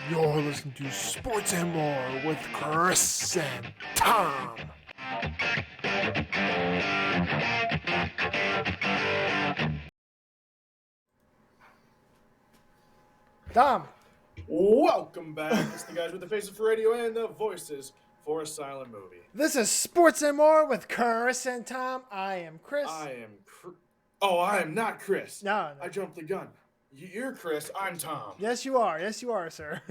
You're listening to Sports and More with Chris and Thom. Thom. Welcome back. It's the guys with the faces for radio and the voices for a silent movie. This is Sports and More with Chris and Thom. I am Chris. I am not Chris. No. I jumped the gun. You're Chris. I'm Thom. Yes, you are. Yes, you are, sir.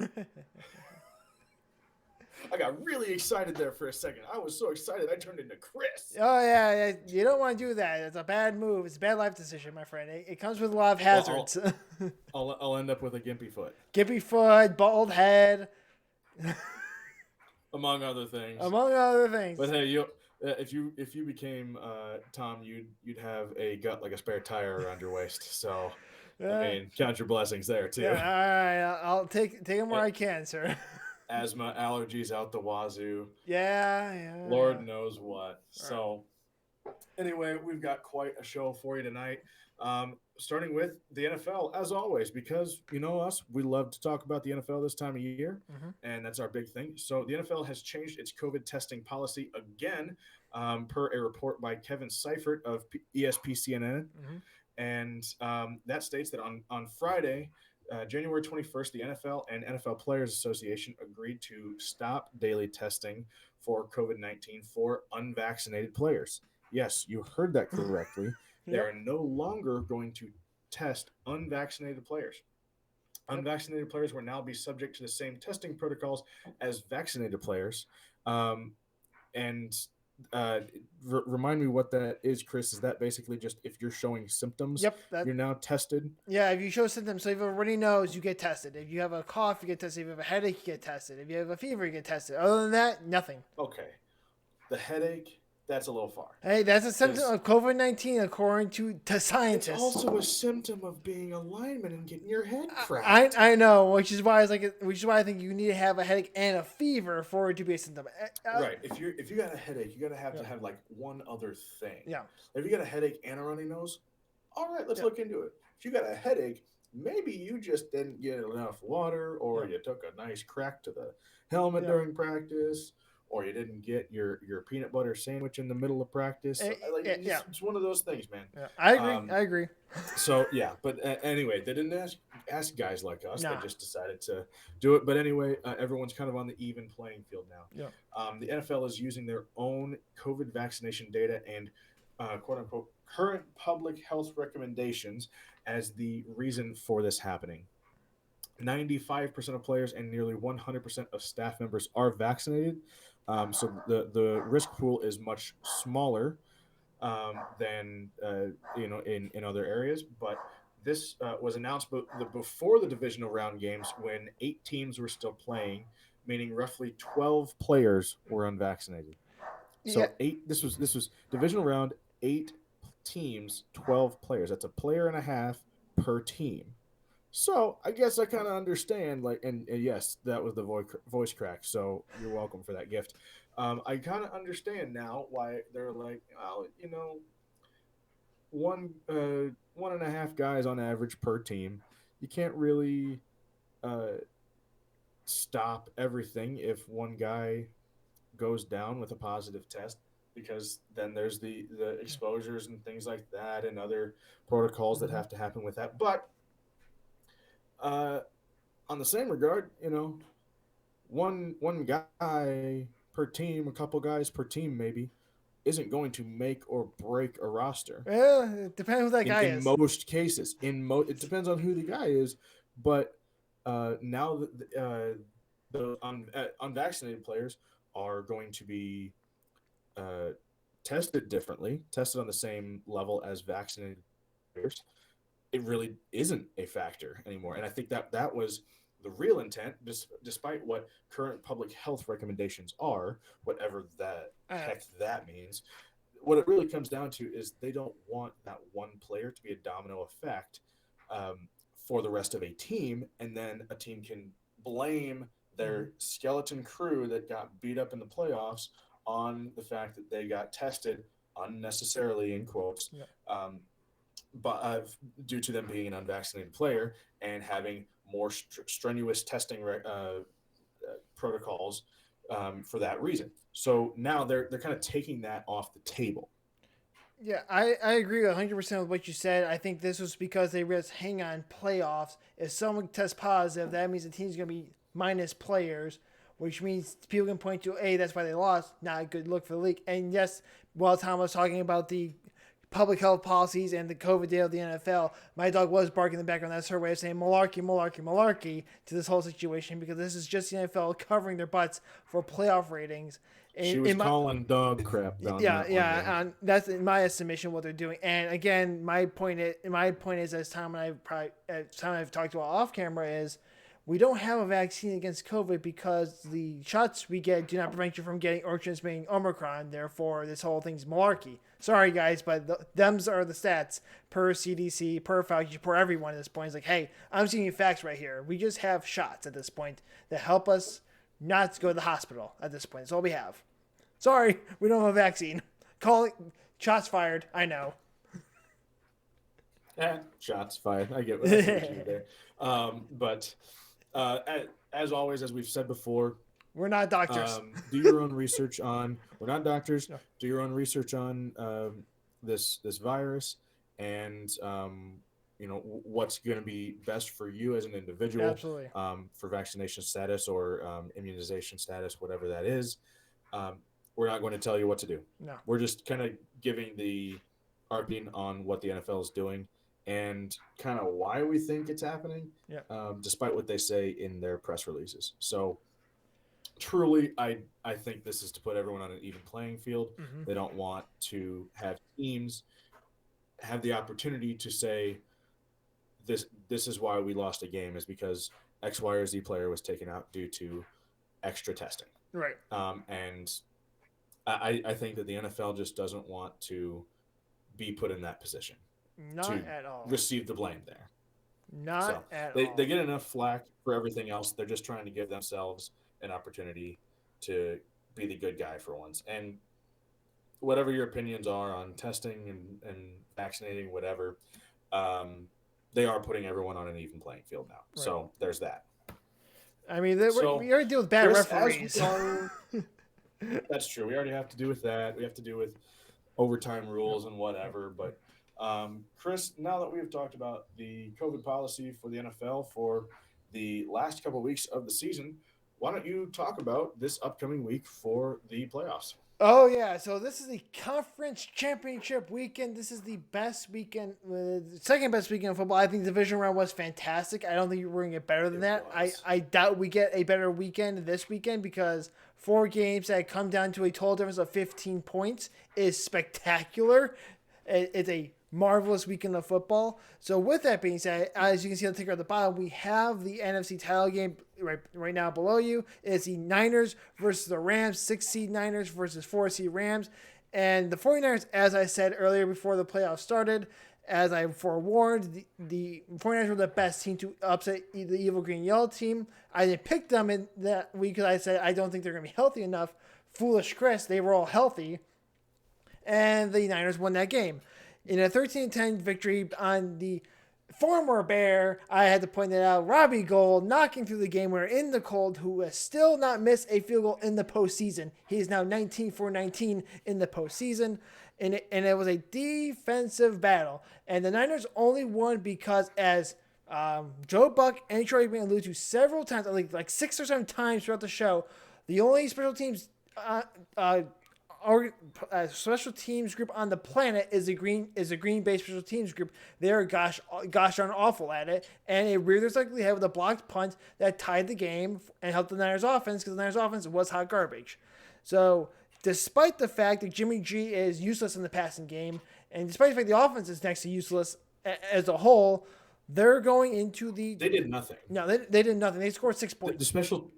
I got really excited there for a second. I was so excited I turned into Chris. Oh, yeah. You don't want to do that. It's a bad move. It's a bad life decision, my friend. It comes with a lot of hazards. I'll end up with a gimpy foot. Gimpy foot, bald head. Among other things. But hey, if you became Thom, you'd have a gut like a spare tire around your waist. So, I mean, count your blessings there too. Yeah, all right. I'll take them where I can, sir. Asthma, allergies out the wazoo. Yeah. Lord knows what. So, anyway, we've got quite a show for you tonight. Starting with the NFL, as always, because you know us, we love to talk about the NFL this time of year, and that's our big thing. So, the NFL has changed its COVID testing policy again, per a report by Kevin Seifert of ESPCNN, and that states that on Friday, January 21st, the NFL and NFL Players Association agreed to stop daily testing for COVID-19 for unvaccinated players. Yes, you heard that correctly. They are no longer going to test unvaccinated players. Unvaccinated players will now be subject to the same testing protocols as vaccinated players. Remind me what that is, Chris. Is that basically just if you're showing symptoms, you're now tested? Yeah, if you show symptoms, so if you have a runny nose, you get tested. If you have a cough, you get tested. If you have a headache, you get tested. If you have a fever, you get tested. Other than that, nothing. Okay. The headache, that's a little far. Hey, that's a symptom of COVID-19 according to scientists. It's also a symptom of being a lineman and getting your head cracked. I know, which is why I think you need to have a headache and a fever for it to be a symptom. Right. If you got a headache, you got to have like one other thing. Yeah. If you got a headache and a runny nose, all right, let's look into it. If you got a headache, maybe you just didn't get enough water, or you took a nice crack to the helmet during practice, or you didn't get your peanut butter sandwich in the middle of practice. It's one of those things, man. Yeah, I agree. So, yeah, but anyway, they didn't ask guys like us. They just decided to do it. But anyway, everyone's kind of on the even playing field now. Yeah. The NFL is using their own COVID vaccination data and quote-unquote current public health recommendations as the reason for this happening. 95% of players and nearly 100% of staff members are vaccinated. So the risk pool is much smaller than in other areas. But this was announced before the divisional round games when 8 teams were still playing, meaning roughly 12 players were unvaccinated. So 8. This was divisional round, 8 teams, 12 players. That's a player and a half per team. So I guess I kind of understand, and yes, that was the voice crack. So you're welcome for that gift. I kind of understand now why they're like, well, one and a half guys on average per team. You can't really stop everything if one guy goes down with a positive test, because then there's the exposures and things like that and other protocols that have to happen with that. But on the same regard, one guy per team, a couple guys per team maybe, isn't going to make or break a roster. Yeah, it depends who that guy is. In most cases, it depends on who the guy is. But now the unvaccinated players are going to be tested differently, tested on the same level as vaccinated players. It really isn't a factor anymore. And I think that was the real intent, despite what current public health recommendations are, whatever that heck that means. What it really comes down to is they don't want that one player to be a domino effect for the rest of a team, and then a team can blame their skeleton crew that got beat up in the playoffs on the fact that they got tested unnecessarily, in quotes, but due to them being an unvaccinated player and having more strenuous testing protocols for that reason. So now they're kind of taking that off the table. Yeah, I agree 100% with what you said. I think this was because they realized, hang on, playoffs. If someone tests positive, that means the team's going to be minus players, which means people can point to, hey, that's why they lost. Not a good look for the league. And yes, while Tom was talking about the public health policies and the COVID deal of the NFL, my dog was barking in the background. That's her way of saying malarkey, malarkey, malarkey to this whole situation, because this is just the NFL covering their butts for playoff ratings. She was calling dog crap down Yeah, that one yeah, game. and that's in my estimation what they're doing. And again, my point is, as Tom and I've talked about off camera, is we don't have a vaccine against COVID because the shots we get do not prevent you from getting or transmitting Omicron. Therefore, this whole thing's malarkey. Sorry, guys, but them's are the stats per CDC, per Fauci, per everyone at this point. It's like, hey, I'm seeing you facts right here. We just have shots at this point that help us not to go to the hospital at this point. That's all we have. Sorry, we don't have a vaccine. Shots fired. I know. Shots fired. I get what you're there. But as always, as we've said before, we're not doctors. Do your own research on. We're not doctors. No. Do your own research on this virus, and what's going to be best for you as an individual. Absolutely. For vaccination status or immunization status, whatever that is. We're not going to tell you what to do. No. We're just kind of giving our opinion on what the NFL is doing and kind of why we think it's happening, despite what they say in their press releases. So truly, I think this is to put everyone on an even playing field. Mm-hmm. They don't want to have teams have the opportunity to say this is why we lost a game is because X, Y, or Z player was taken out due to extra testing. Right. And I think that the NFL just doesn't want to be put in that position. Not at all. Receive the blame there. Not at all. They get enough flack for everything else. They're just trying to give themselves an opportunity to be the good guy for once. And whatever your opinions are on testing and vaccinating, whatever, they are putting everyone on an even playing field now. Right. So there's that. I mean, we already deal with bad referees. That's true. We already have to do with that. We have to do with overtime rules and whatever. But Chris, now that we have talked about the COVID policy for the NFL for the last couple of weeks of the season, why don't you talk about this upcoming week for the playoffs? Oh, yeah. So this is the conference championship weekend. This is the best weekend, second best weekend of football. I think the division round was fantastic. I don't think we're going to get better than that. I doubt we get a better weekend this weekend because 4 games that come down to a total difference of 15 points is spectacular. It's a marvelous weekend of football. So with that being said, as you can see on the ticker at the bottom, we have the NFC title game right now below you. It's the Niners versus the Rams, 6 seed Niners versus 4 seed Rams. And the 49ers, as I said earlier before the playoffs started, as I forewarned, the 49ers were the best team to upset the Evil Green Yellow team. I didn't pick them in that week because I said I don't think they're going to be healthy enough. Foolish Chris, they were all healthy. And the Niners won that game. In a 13-10 victory on the former Bear, I had to point that out, Robbie Gould knocking through the game winner in the cold, who has still not missed a field goal in the postseason. He is now 19 for 19 in the postseason, and it was a defensive battle. And the Niners only won because, as Joe Buck and Troy Aikman alluded to several times, like 6 or 7 times throughout the show, the only special teams our special teams group on the planet is a Green Bay special teams group. They're gosh darn awful at it, and it reared its ugly head with a blocked punt that tied the game and helped the Niners offense because the Niners offense was hot garbage. So despite the fact that Jimmy G is useless in the passing game, and despite the fact the offense is next to useless as a whole, they're going into the. They did nothing. No, they did nothing. They scored 6 points. The special.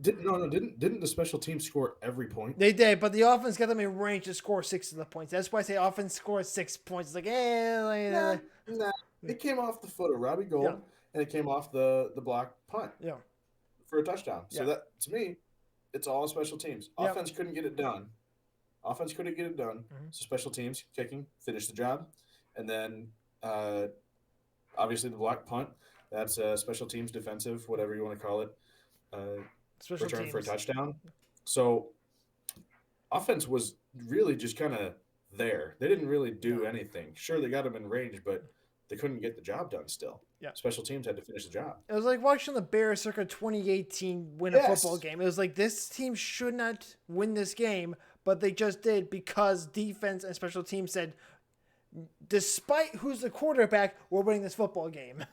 Didn't the special team score every point? They did, but the offense got them in range to score 6 of the points. That's why I say offense scores 6 points. It's like, nah. It came off the foot of Robbie Gould, and it came off the block punt for a touchdown. So that, to me, it's all special teams. Offense couldn't get it done. So special teams, kicking, finished the job. And then obviously the block punt. That's special teams defensive, whatever you want to call it. Uh, Special return for a teams. touchdown. So offense was really just kind of there. They didn't really do No. anything. Sure, they got them in range, but they couldn't get the job done still. Yeah. Special teams had to finish the job. It was like watching the Bears circa 2018 win a football Yes. game. It was like this team should not win this game, but they just did because defense and special teams said, despite who's the quarterback, we're winning this football game.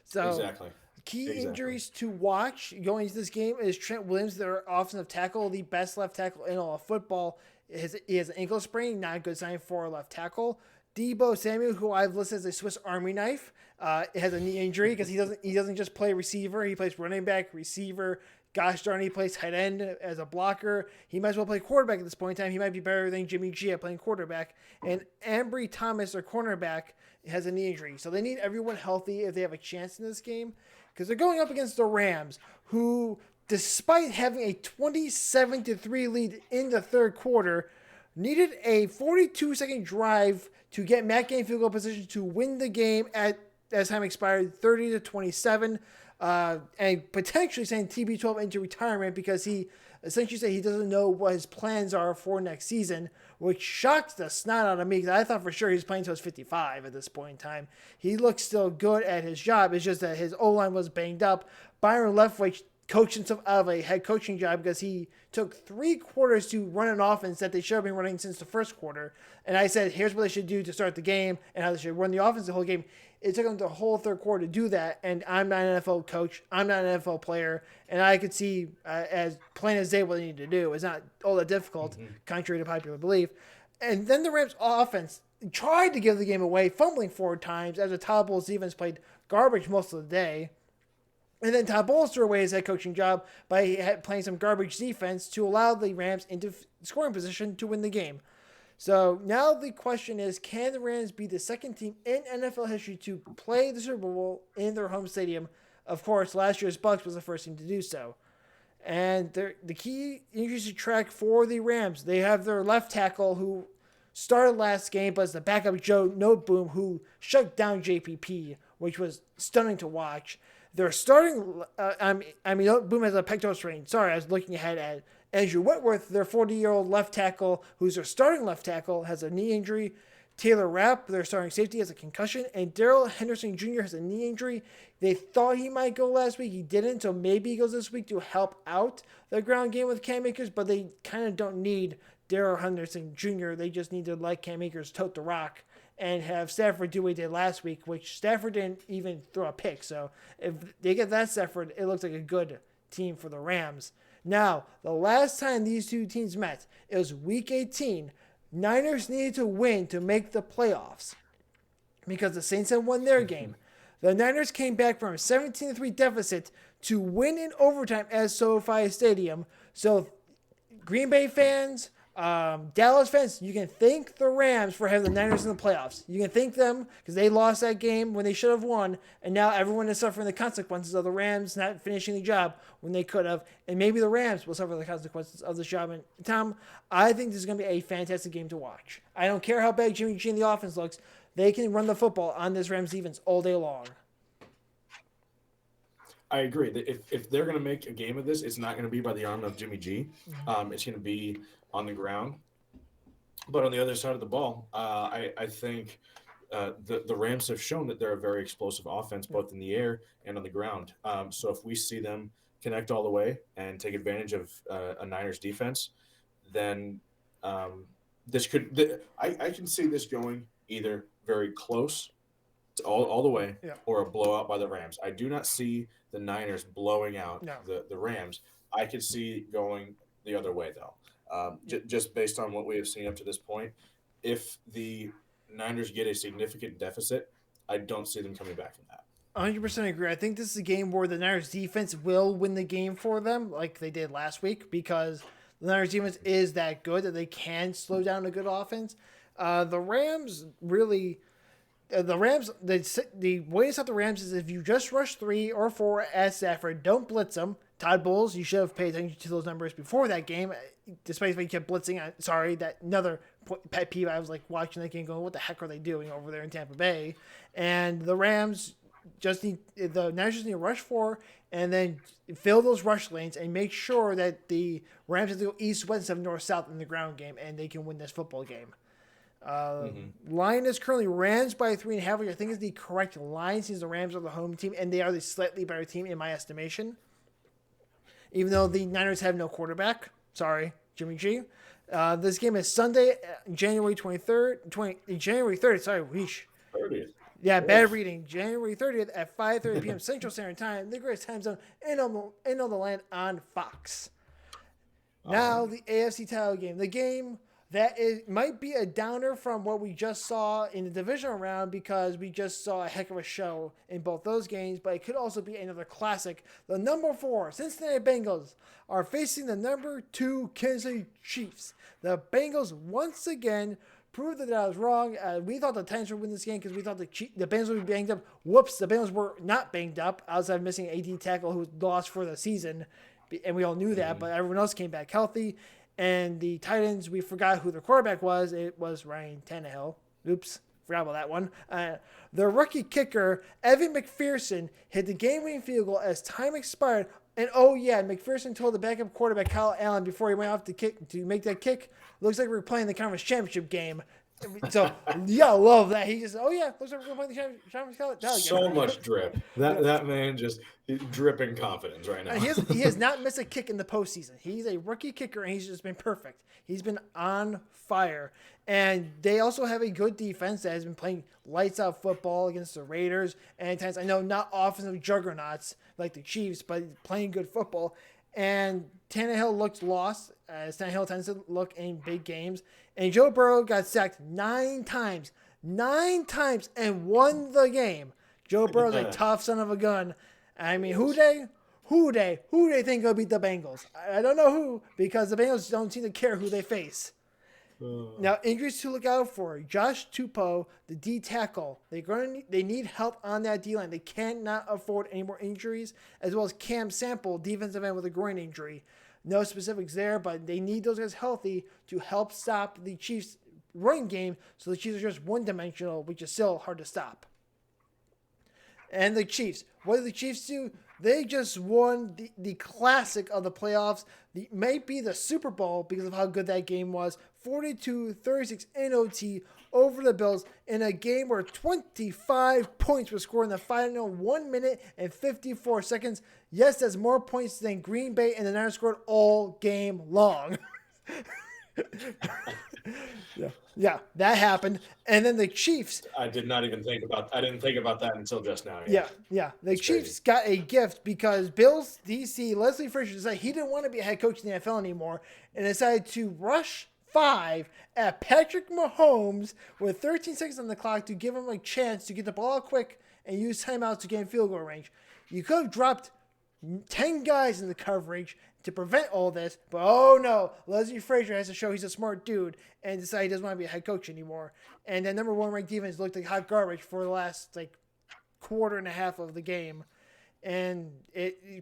So Exactly. key Exactly. injuries to watch going into this game is Trent Williams, their offensive tackle, the best left tackle in all of football. He has an ankle sprain, not a good sign for a left tackle. Debo Samuel, who I've listed as a Swiss Army knife, has a knee injury because he doesn't just play receiver. He plays running back, receiver. Gosh darn, he plays tight end as a blocker. He might as well play quarterback at this point in time. He might be better than Jimmy G at playing quarterback. And Ambry Thomas, their cornerback, has a knee injury. So they need everyone healthy if they have a chance in this game because they're going up against the Rams, who, despite having a 27-3 lead in the third quarter, needed a 42-second drive to get Matt Gay in field goal position to win the game as time expired, 30-27, and potentially send TB12 into retirement because he essentially said he doesn't know what his plans are for next season, which shocked the snot out of me because I thought for sure he was playing until he was 55 at this point in time. He looks still good at his job. It's just that his O-line was banged up. Byron Leftwich coached himself out of a head coaching job because he took 3 quarters to run an offense that they should have been running since the first quarter. And I said, here's what they should do to start the game and how they should run the offense the whole game. It took them the whole third quarter to do that. And I'm not an NFL coach. I'm not an NFL player. And I could see as plain as day what they need to do. It's not all that difficult, contrary to popular belief. And then the Rams offense tried to give the game away, fumbling 4 times as the Todd Bowles defense played garbage most of the day. And then Todd Bowles threw away his head coaching job by playing some garbage defense to allow the Rams into scoring position to win the game. So now the question is, can the Rams be the second team in NFL history to play the Super Bowl in their home stadium? Of course, last year's Bucs was the first team to do so. And the key injuries to track for the Rams, they have their left tackle who started last game, but it's the backup Joe Noteboom who shut down JPP, which was stunning to watch. They're starting. Boom has a pectoral strain. Sorry, I was looking ahead at Andrew Whitworth, their 40-year-old left tackle, who's their starting left tackle, has a knee injury. Taylor Rapp, their starting safety, has a concussion, and Darrell Henderson Jr. has a knee injury. They thought he might go last week. He didn't, so maybe he goes this week to help out the ground game with Cam Akers, but they kind of don't need Darrell Henderson Jr. They just need to let Cam Akers tote the rock and have Stafford do what he did last week, which Stafford didn't even throw a pick. So if they get that Stafford, it looks like a good team for the Rams. Now, the last time these two teams met, it was Week 18. Niners needed to win to make the playoffs because the Saints had won their game. The Niners came back from a 17-3 deficit to win in overtime at SoFi Stadium. So Green Bay fans, Dallas fans, you can thank the Rams for having the Niners in the playoffs. You can thank them because they lost that game when they should have won, and now everyone is suffering the consequences of the Rams not finishing the job when they could have, and maybe the Rams will suffer the consequences of this job. And Tom, I think this is going to be a fantastic game to watch. I don't care how bad Jimmy G in the offense looks. They can run the football on this Rams defense all day long. I agree. If they're going to make a game of this, it's not going to be by the arm of Jimmy G. It's going to be on the ground. But on the other side of the ball, I think the Rams have shown that they're a very explosive offense, both in the air and on the ground. So if we see them connect all the way and take advantage of a Niners defense, then this could I can see this going either very close to all the way or a blowout by the Rams. I do not see the Niners blowing out the Rams. I could see going the other way, though. Just based on what we have seen up to this point, if the Niners get a significant deficit, I don't see them coming back from that. 100% agree. I think this is a game where the Niners defense will win the game for them like they did last week because the Niners defense is that good that they can slow down a good offense. The Rams really... the way to stop the Rams is if you just rush 3 or 4 at Stafford, don't blitz them. Todd Bowles, you should have paid attention to those numbers before that game, despite the fact you kept blitzing. Sorry, that another pet peeve. I was like watching that game going, what the heck are they doing over there in Tampa Bay? And the Rams the Niners need to rush for and then fill those rush lanes and make sure that the Rams have to go east, west, and north, south in the ground game, and they can win this football game. Line is currently Rams by 3.5, which I think is the correct line since the Rams are the home team and they are the slightly better team in my estimation. Even though the Niners have no quarterback. Sorry, Jimmy G. This game is Sunday, January 30th. Sorry, weesh. 30th. Yeah, bad reading. January 30th at 5:30 p.m. Central Standard Time, the greatest time zone in all the land on Fox. Now, the AFC title game. The game that might be a downer from what we just saw in the divisional round because we just saw a heck of a show in both those games, but it could also be another classic. The number 4 Cincinnati Bengals are facing the number 2 Kansas City Chiefs. The Bengals once again proved that I was wrong. We thought the Titans would win this game because we thought the Bengals would be banged up. Whoops, the Bengals were not banged up outside of missing an AD tackle who was lost for the season, and we all knew that, but everyone else came back healthy. And the Titans, we forgot who their quarterback was. It was Ryan Tannehill. Oops, forgot about that one. The rookie kicker, Evan McPherson, hit the game-winning field goal as time expired. And McPherson told the backup quarterback, Kyle Allen, before he went off to make that kick, looks like we're playing the conference championship game. So, yeah, love that. He just, looks like we're playing the championship game. So much drip. That man just dripping confidence right now. He has not missed a kick in the postseason. He's a rookie kicker, and he's just been perfect. He's been on fire. And they also have a good defense that has been playing lights-out football against the Raiders. And times, I know not offensive juggernauts like the Chiefs, but playing good football. And Tannehill looked lost, as Tannehill tends to look in big games. And Joe Burrow got sacked 9 times, and won the game. Joe Burrow's a tough son of a gun. I mean, who they think will beat the Bengals? I don't know who, because the Bengals don't seem to care who they face. Now, injuries to look out for. Josh Tupou, the D tackle. They need help on that D line. They cannot afford any more injuries, as well as Cam Sample, defensive end with a groin injury. No specifics there, but they need those guys healthy to help stop the Chiefs' run game, so the Chiefs are just one-dimensional, which is still hard to stop. And the Chiefs. What did the Chiefs do? They just won the classic of the playoffs. Might be the Super Bowl because of how good that game was. 42-36 in OT over the Bills in a game where 25 points were scored in the final 1 minute and 54 seconds. Yes, that's more points than Green Bay and the Niners scored all game long. Yeah, that happened. And then the Chiefs. I didn't think about that until just now. Yeah. The Chiefs got a gift because Bills DC Leslie Frazier decided he didn't want to be a head coach in the NFL anymore and decided to rush 5 at Patrick Mahomes with 13 seconds on the clock to give him a chance to get the ball out quick and use timeouts to get in field goal range. You could have dropped 10 guys in the coverage to prevent all this, but oh no, Leslie Frazier has to show he's a smart dude and decide he doesn't want to be a head coach anymore. And then number 1 ranked defense looked like hot garbage for the last quarter and a half of the game. And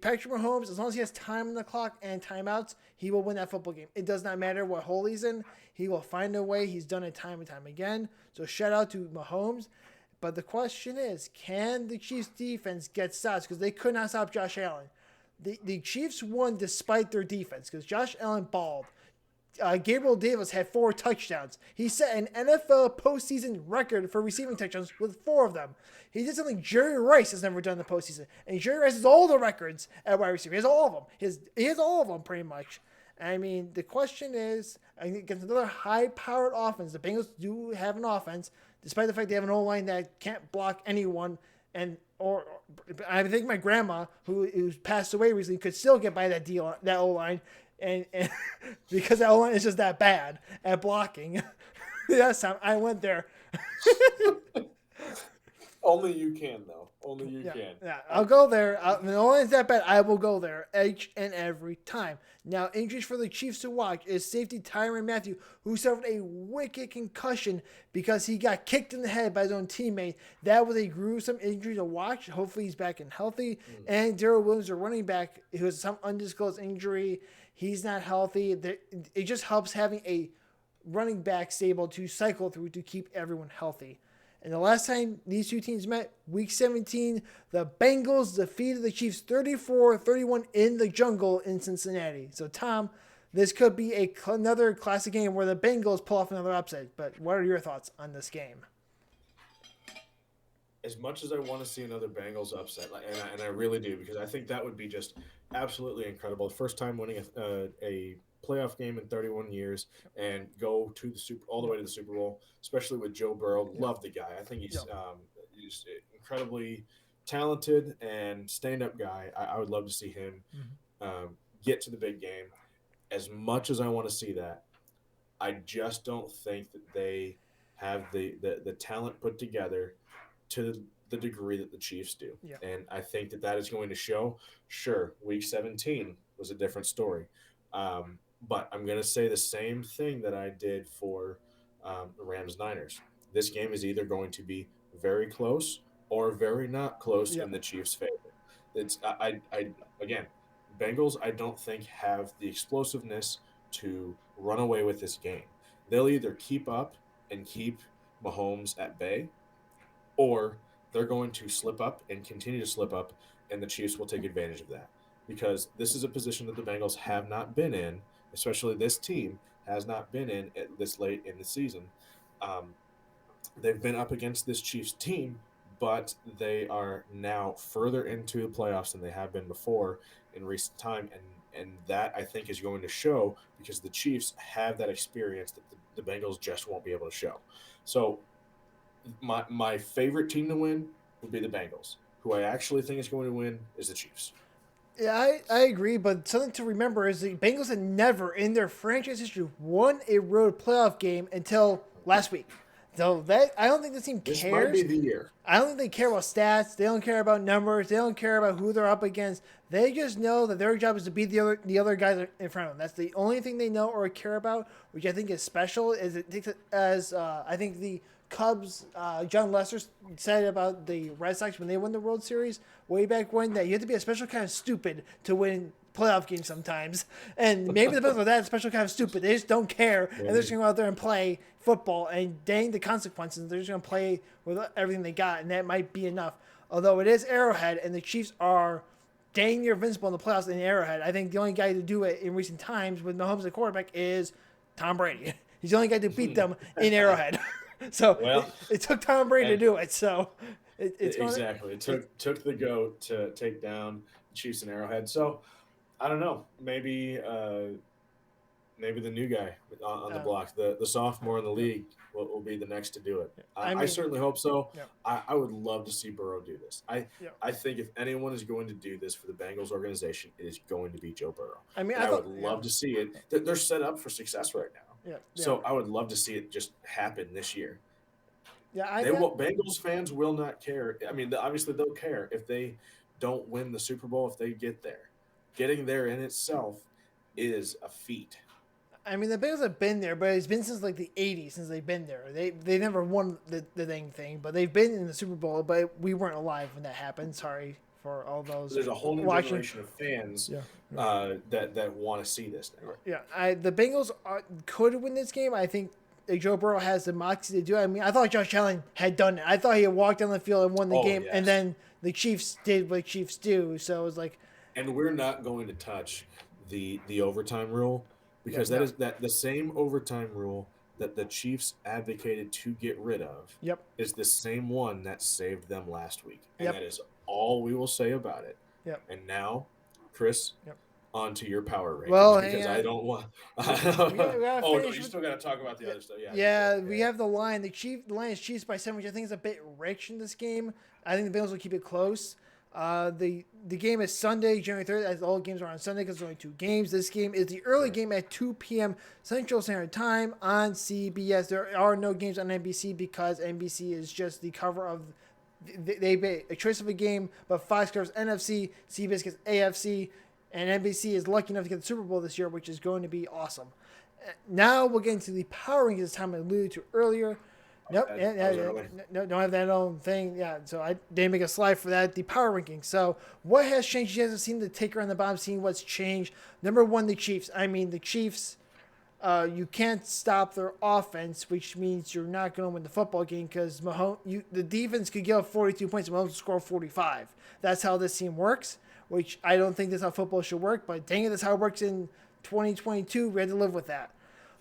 Patrick Mahomes, as long as he has time on the clock and timeouts, he will win that football game. It does not matter what hole he's in. He will find a way. He's done it time and time again. So shout out to Mahomes. But the question is, can the Chiefs defense get stops? Because they could not stop Josh Allen. The Chiefs won despite their defense because Josh Allen balled. Gabriel Davis had 4 touchdowns. He set an NFL postseason record for receiving touchdowns with 4 of them. He did something Jerry Rice has never done in the postseason. And Jerry Rice has all the records at wide receiver. He has all of them. He has all of them pretty much. I mean, the question is, I think against another high-powered offense, the Bengals do have an offense, despite the fact they have an O-line that can't block anyone. Or I think my grandma, who passed away recently, could still get by that O-line. And because that O-line is just that bad at blocking. Last time I went there. Only you can, though. Only you can. Yeah, I'll go there. The O-line's that bad, I will go there each and every time. Now, injuries for the Chiefs to watch is safety Tyrann Mathieu, who suffered a wicked concussion because he got kicked in the head by his own teammate. That was a gruesome injury to watch. Hopefully he's back and healthy. And Darrell Williams, the running back, who has some undisclosed injury. He's not healthy. It just helps having a running backs able to cycle through to keep everyone healthy. And the last time these two teams met, Week 17, the Bengals defeated the Chiefs 34-31 in the jungle in Cincinnati. So, Tom, this could be another classic game where the Bengals pull off another upset. But what are your thoughts on this game? As much as I want to see another Bengals upset, and I really do, because I think that would be just absolutely incredible. First time winning a playoff game in 31 years and go to the all the way to the Super Bowl, especially with Joe Burrow. Yeah. Love the guy. I think he's Yeah. he's incredibly talented and stand-up guy. I would love to see him get to the big game. As much as I want to see that, I just don't think that they have the talent put together to the degree that the Chiefs do. Yeah. And I think that is going to show. Sure, Week 17 was a different story. But I'm going to say the same thing that I did for the Rams-Niners. This game is either going to be very close or very not close in the Chiefs' favor. It's again, Bengals I don't think have the explosiveness to run away with this game. They'll either keep up and keep Mahomes at bay, or they're going to slip up and continue to slip up, and the Chiefs will take advantage of that. Because this is a position that the Bengals have not been in, especially this team has not been in at this late in the season. They've been up against this Chiefs team, but they are now further into the playoffs than they have been before in recent time, and that I think is going to show because the Chiefs have that experience that the Bengals just won't be able to show. So my favorite team to win would be the Bengals. Who I actually think is going to win is the Chiefs. Yeah, I agree, but something to remember is the Bengals had never in their franchise history won a road playoff game until last week. So that I don't think the team cares. This might be the year. I don't think they care about stats. They don't care about numbers. They don't care about who they're up against. They just know that their job is to beat the other guys in front of them. That's the only thing they know or care about, which I think is special. Is it takes it as I think the Cubs, John Lester said about the Red Sox when they won the World Series way back when, that you have to be a special kind of stupid to win playoff games sometimes. And maybe the Bills are that special kind of stupid. They just don't care, and they're just going to go out there and play football, and dang the consequences. They're just going to play with everything they got, and that might be enough. Although it is Arrowhead, and the Chiefs are dang near invincible in the playoffs in Arrowhead. I think the only guy to do it in recent times with Mahomes at quarterback is Tom Brady. He's the only guy to beat them in Arrowhead. So it took Tom Brady to do it. So it's exactly. It took the GOAT to take down the Chiefs and Arrowhead. So I don't know. Maybe the new guy on the block, the sophomore in the league, will be the next to do it. I certainly hope so. Yeah. I would love to see Burrow do this. I think if anyone is going to do this for the Bengals organization, it is going to be Joe Burrow. I would love to see it. They're set up for success right now. Yeah. So I would love to see it just happen this year. Yeah, Bengals fans will not care. I mean, obviously they'll care if they don't win the Super Bowl if they get there. Getting there in itself is a feat. I mean, the Bengals have been there, but it's been since like the 80s since they've been there. They never won the dang thing, but they've been in the Super Bowl, but we weren't alive when that happened. Sorry for all those. There's a whole new generation of fans that want to see this now. Yeah, the Bengals could win this game. I think Joe Burrow has the moxie to do it. I mean, I thought Josh Allen had done it. I thought he had walked down the field and won the game, and then the Chiefs did what Chiefs do. So it was like. And we're not going to touch the overtime rule because that is the same overtime rule that the Chiefs advocated to get rid of. Yep. Is the same one that saved them last week, and that is all we will say about it. Yep. And now, Chris. Yep. On to your power rankings, well, because I don't want. You still got to talk about the other stuff. Yeah, we have the line. The line is Chiefs by 7, which I think is a bit rich in this game. I think the Bengals will keep it close. The game is Sunday, January 3rd, as all games are on Sunday because there's only 2 games. This game is the early game at 2 p.m. Central Standard Time on CBS. There are no games on NBC because NBC is just the cover of. They made a choice of a game, but Fox covers NFC, CBS gets AFC. And NBC is lucky enough to get the Super Bowl this year, which is going to be awesome. Now we'll get into the power rankings, as Tom alluded to earlier. Nope, no, don't have that own thing. Yeah, so I didn't make a slide for that. The power rankings. So what has changed? You guys have seen the ticker on the bottom, seen what's changed. Number 1, the Chiefs. I mean, the Chiefs You can't stop their offense, which means you're not going to win the football game because the defense could give up 42 points and Mahomes will score 45. That's how this team works, which I don't think that's how football should work, but dang it, that's how it works in 2022. We had to live with that.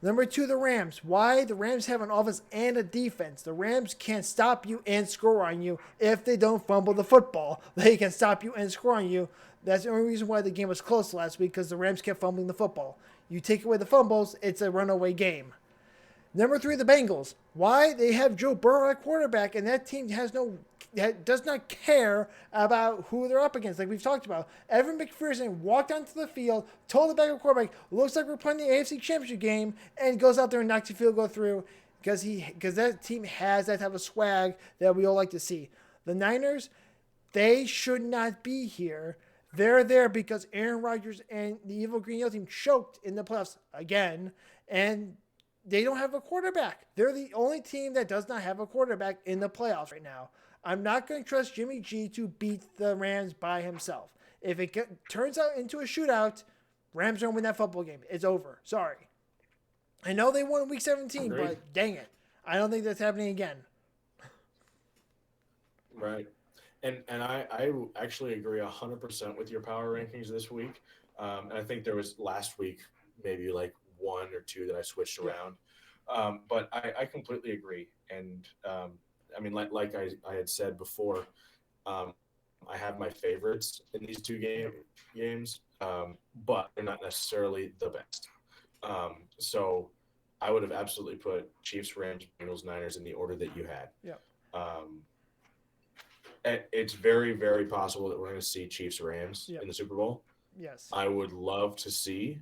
Number 2, the Rams. Why? The Rams have an offense and a defense. The Rams can't stop you and score on you if they don't fumble the football. They can stop you and score on you. That's the only reason why the game was close last week, because the Rams kept fumbling the football. You take away the fumbles, it's a runaway game. Number 3, the Bengals. Why? They have Joe Burrow at quarterback, and that team does not care about who they're up against. Like we've talked about, Evan McPherson walked onto the field, told the backup quarterback, "Looks like we're playing the AFC Championship game," and goes out there and knocks the field goal through because that team has that type of swag that we all like to see. The Niners, they should not be here. They're there because Aaron Rodgers and the Evil Green Yellow team choked in the playoffs again, and they don't have a quarterback. They're the only team that does not have a quarterback in the playoffs right now. I'm not going to trust Jimmy G to beat the Rams by himself. If it turns out into a shootout, Rams don't win that football game. It's over. Sorry. I know they won week 17, Agreed. but dang it. I don't think that's happening again. Right. And I actually agree 100% with your power rankings this week. And I think there was last week maybe like one or two that I switched around. But I completely agree. And I mean, like I had said before, I have my favorites in these two games, but they're not necessarily the best. So I would have absolutely put Chiefs, Rams, Bengals, Niners in the order that you had. Yeah. It's very, very possible that we're going to see Chiefs, Rams Yep. in the Super Bowl. Yes. I would love to see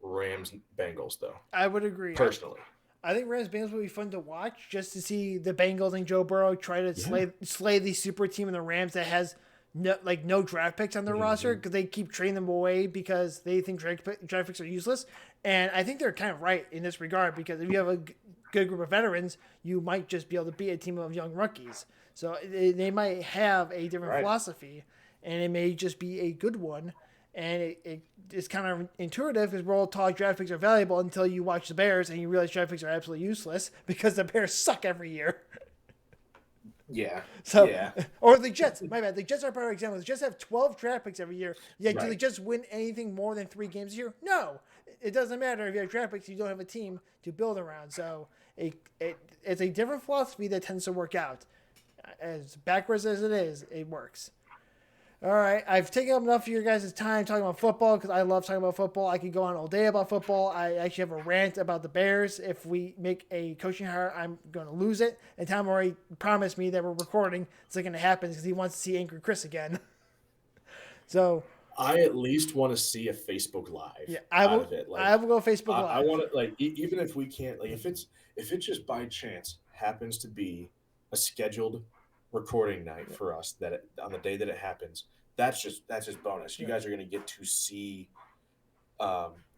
Rams, Bengals, though. I would agree. Personally. I think Rams Bengals will be fun to watch just to see the Bengals and Joe Burrow try to slay the super team in the Rams that has no draft picks on their roster because they keep trading them away because they think draft picks are useless. And I think they're kind of right in this regard because if you have a good group of veterans, you might just be able to beat a team of young rookies. So they might have a different philosophy, and it may just be a good one. And it's kind of intuitive because we're all taught draft picks are valuable until you watch the Bears and you realize draft picks are absolutely useless because the Bears suck every year. Yeah. Or the Jets. My bad. The Jets are a better example. The Jets have 12 draft picks every year. Yeah, do the Jets win anything more than 3 games a year? No. It doesn't matter if you have draft picks. You don't have a team to build around. So it's a different philosophy that tends to work out. As backwards as it is, it works. All right, I've taken up enough of your guys' time talking about football because I love talking about football. I could go on all day about football. I actually have a rant about the Bears. If we make a coaching hire, I'm going to lose it. And Thom already promised me that we're recording. It's not going to happen because he wants to see Angry Chris again. So I at least want to see a Facebook Live. Yeah, I will go Facebook Live. I want to even if we can't if it just by chance happens to be a scheduled recording night for us on the day that it happens, that's just bonus. You guys are going to get to see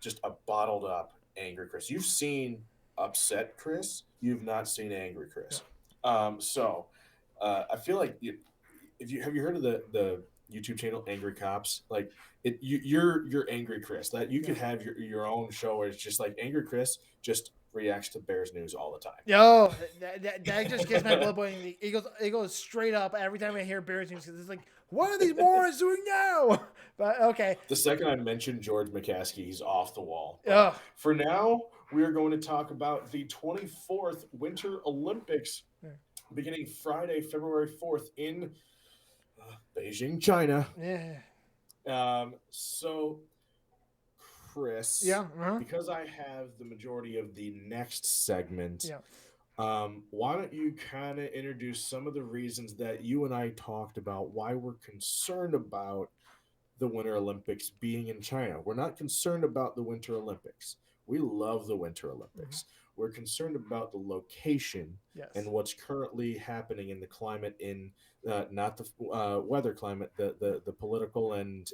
just a bottled up angry Chris. You've seen upset Chris, you've not seen angry Chris. So I feel like have you heard of the YouTube channel Angry Cops? Like you're Angry Chris. That you could have your own show where it's just like Angry Chris just reacts to Bears news all the time. Yo, that just gets my blood boiling. It goes straight up every time I hear Bears news because it's like, what are these morons doing now? But okay. The second I mention George McCaskey, he's off the wall. For now, we are going to talk about the 24th Winter Olympics beginning Friday, February 4th in Beijing, China. So, Chris, because I have the majority of the next segment, why don't you kind of introduce some of the reasons that you and I talked about why we're concerned about the Winter Olympics being in China. We're not concerned about the Winter Olympics. We love the Winter Olympics. We're concerned about the location and what's currently happening in the climate in not the weather climate, the political and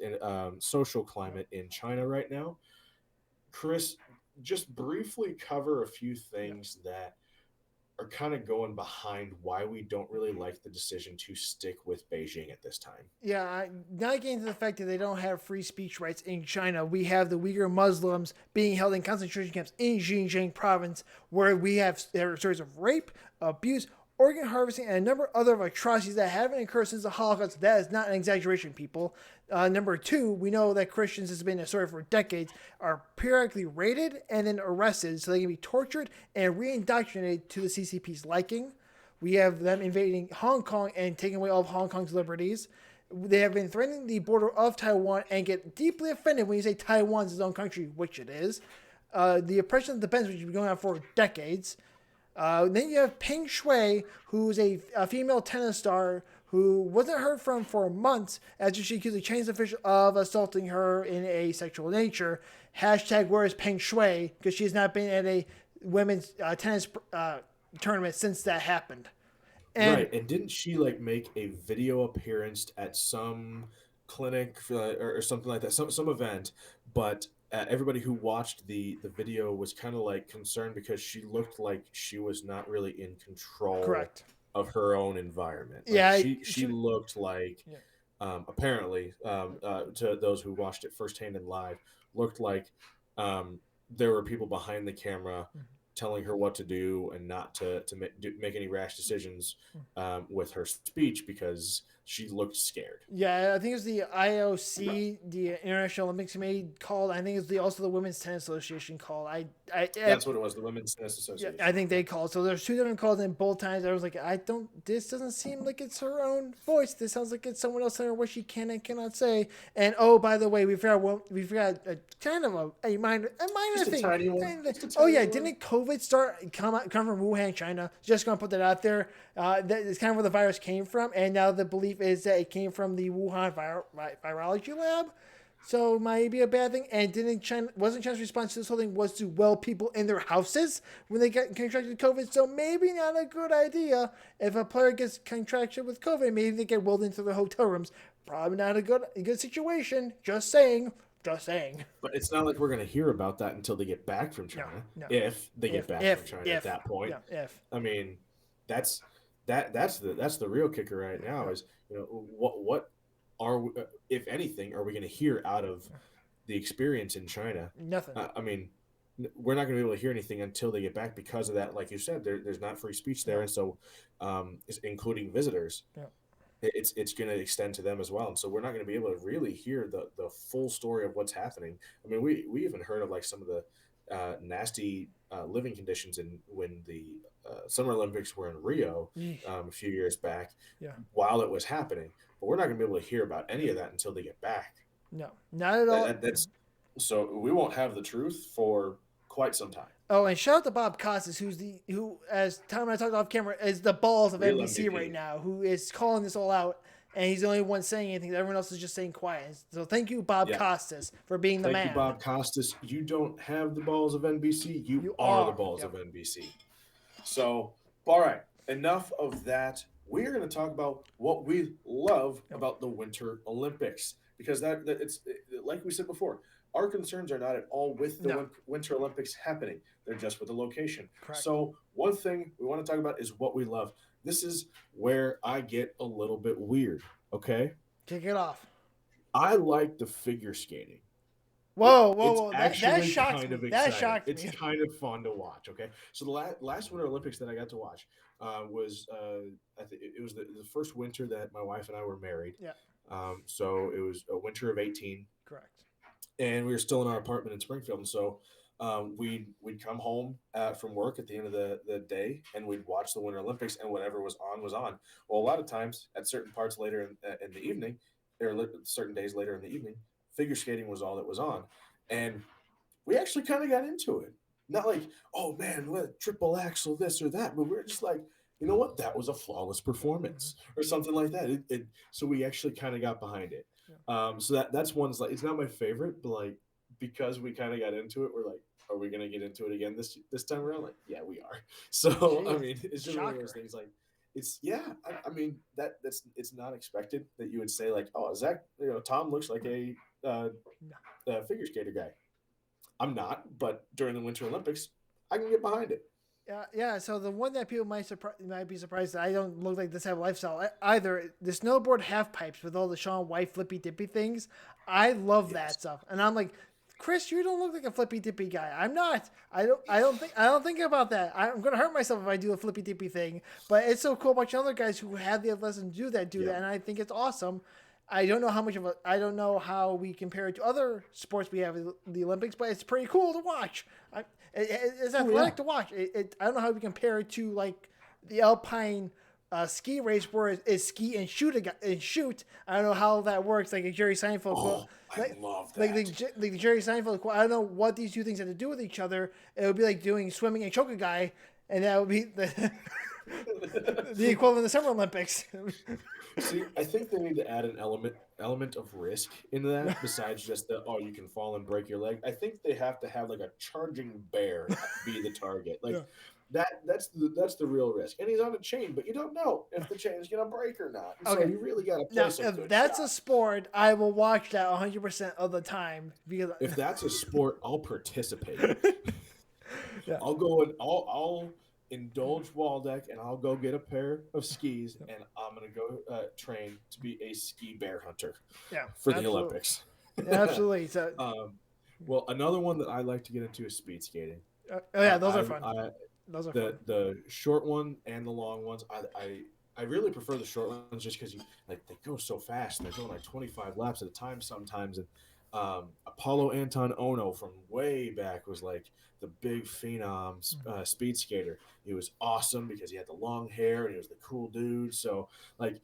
social climate in China right now. Chris, just briefly cover a few things that are kind of going behind why we don't really like the decision to stick with Beijing at this time. Yeah, not getting to the fact that they don't have free speech rights in China. We have the Uyghur Muslims being held in concentration camps in Xinjiang province, where there are stories of rape, abuse, organ harvesting, and a number of other atrocities that haven't occurred since the Holocaust. That is not an exaggeration, people. Number two, we know that Christians, has been a story for decades, are periodically raided and then arrested so they can be tortured and re-indoctrinated to the CCP's liking. We have them invading Hong Kong and taking away all of Hong Kong's liberties. They have been threatening the border of Taiwan and get deeply offended when you say Taiwan's its own country, which it is. The oppression of the Tibetans, which has been going on for decades. Then you have Peng Shui, who's a female tennis star who wasn't heard from for months after she accused a Chinese official of assaulting her in a sexual nature. Hashtag where is Peng Shui? Because she's not been at a women's tennis tournament since that happened. And Right, and didn't she like make a video appearance at some clinic or something like that, some event? But everybody who watched the video was kind of like concerned because she looked like she was not really in control correct. of her own environment. Like Yeah, she looked like yeah. apparently to those who watched it firsthand and live, looked like there were people behind the camera telling her what to do and not to make any rash decisions with her speech because she looked scared. Yeah, I think it was the IOC, the International Olympics Committee called. I think it's also the Women's Tennis Association called. That's what it was, the Women's Tennis Yeah, Association. I think they called. So there's two different calls, and both times I was like, I don't. This doesn't seem like it's her own voice. This sounds like it's someone else telling her what she can and cannot say. And oh, by the way, we forgot a kind of a minor Just a thing. tiny one. Just a Oh tiny yeah, one. didn't COVID come from Wuhan, China? Just gonna put that out there. That is kind of where the virus came from, and now the belief is that it came from the Wuhan virology lab. So might be a bad thing. And wasn't China's response to this whole thing was to weld people in their houses when they got contracted COVID? So maybe not a good idea if a player gets contracted with COVID. Maybe they get welded into their hotel rooms. Probably not a good situation. Just saying. Just saying. But it's not like we're going to hear about that until they get back from No, China. no. If they get back from China If, at that point. yeah, if. I mean, that's that's the real kicker right now is, what are we, if anything, are we going to hear out of the experience in China? Nothing. I mean, we're not going to be able to hear anything until they get back because of that. Like you said, there's not free speech there, and so including visitors, Yeah. it's going to extend to them as well. And so we're not going to be able to really hear the full story of what's happening. I mean, we even heard of like some of the nasty living conditions when the Summer Olympics were in Rio a few years back, Yeah. while it was happening. But we're not going to be able to hear about any of that until they get back. No, not at all. That's so we won't have the truth for quite some time. Oh, and shout out to Bob Costas, who, as Tom and I talked off camera, is the balls of Real NBC MVP. right now, who is calling this all out, and he's the only one saying anything. Everyone else is just saying quiet. So thank you, Bob Yeah. Costas, for being the man. Thank you, Bob Costas. You don't have the balls of NBC. You are the balls of NBC. So, all right, enough of that. We are going to talk about what we love about the Winter Olympics, because that it's like we said before. Our concerns are not at all with the Winter Olympics happening. They're just with the location. Correct. So one thing we want to talk about is what we love. This is where I get a little bit weird, okay? Kick it off. I like the figure skating. Whoa. That shocked kind of me. exciting. That shocked me. It's kind of fun to watch, okay? So the last Winter Olympics that I got to watch was, I think it was the first winter that my wife and I were married. Yeah. So it was a winter of 18. Correct. And we were still in our apartment in Springfield. And so we'd come home from work at the end of the day, and we'd watch the Winter Olympics, and whatever was on was on. Well, a lot of times at certain parts later in the evening, or certain days later in the evening, figure skating was all that was on. And we actually kind of got into it. Not like, oh man, what triple axel this or that, but we were just like, you know what, that was a flawless performance or something like that. So we actually kind of got behind it. So that's one's like, it's not my favorite, but like, because we kind of got into it, we're like, are we gonna get into it again this time around? Like, yeah, we are. So Jeez, I mean, it's just one of those things. Like, it's I mean that's it's not expected that you would say like, oh, Zach, Thom looks like a figure skater guy. I'm not, but during the Winter Olympics, I can get behind it. Yeah. So the one that people might be surprised that I don't look like this type of lifestyle either. The snowboard half pipes with all the Shaun White flippy dippy things. I love Yes. that stuff, and I'm like, Chris, you don't look like a flippy dippy guy. I'm not. I don't think about that. I'm gonna hurt myself if I do a flippy dippy thing. But it's so cool watching other guys who have the lessons do that, Yep. and I think it's awesome. I don't know how we compare it to other sports we have in the Olympics, but it's pretty cool to watch. It's Oh yeah. athletic to watch. I don't know how we compare it to like the Alpine ski race where it's ski and shoot. I don't know how that works. Like a Jerry Seinfeld quote, Oh, I like love like that. the Jerry Seinfeld quote. I don't know what these two things have to do with each other. It would be like doing swimming and choke a guy, and that would be the equivalent of the Summer Olympics. See, I think they need to add an element of risk into that besides just the you can fall and break your leg. I think they have to have like a charging bear be the target. Yeah. Like that's the real risk. And he's on a chain, but you don't know if the chain is gonna break or not. And so Okay. you really got to Now, place a if good that's a shot. sport, I will watch that 100% of the time because If that's a sport, I'll participate. yeah, I'll go and I'll indulge Waldeck and I'll go get a pair of skis and I'm gonna go train to be a ski bear hunter yeah, for the absolutely, Olympics. absolutely. So, um, well, another one that I like to get into is speed skating. oh yeah, those are I, fun. I Those are fun. the short one and the long ones. I really prefer the short ones just because you like they go so fast. They're going like 25 laps at a time sometimes. And Apollo Anton Ono from way back was like the big phenom speed skater. He was awesome because he had the long hair and he was the cool dude. So like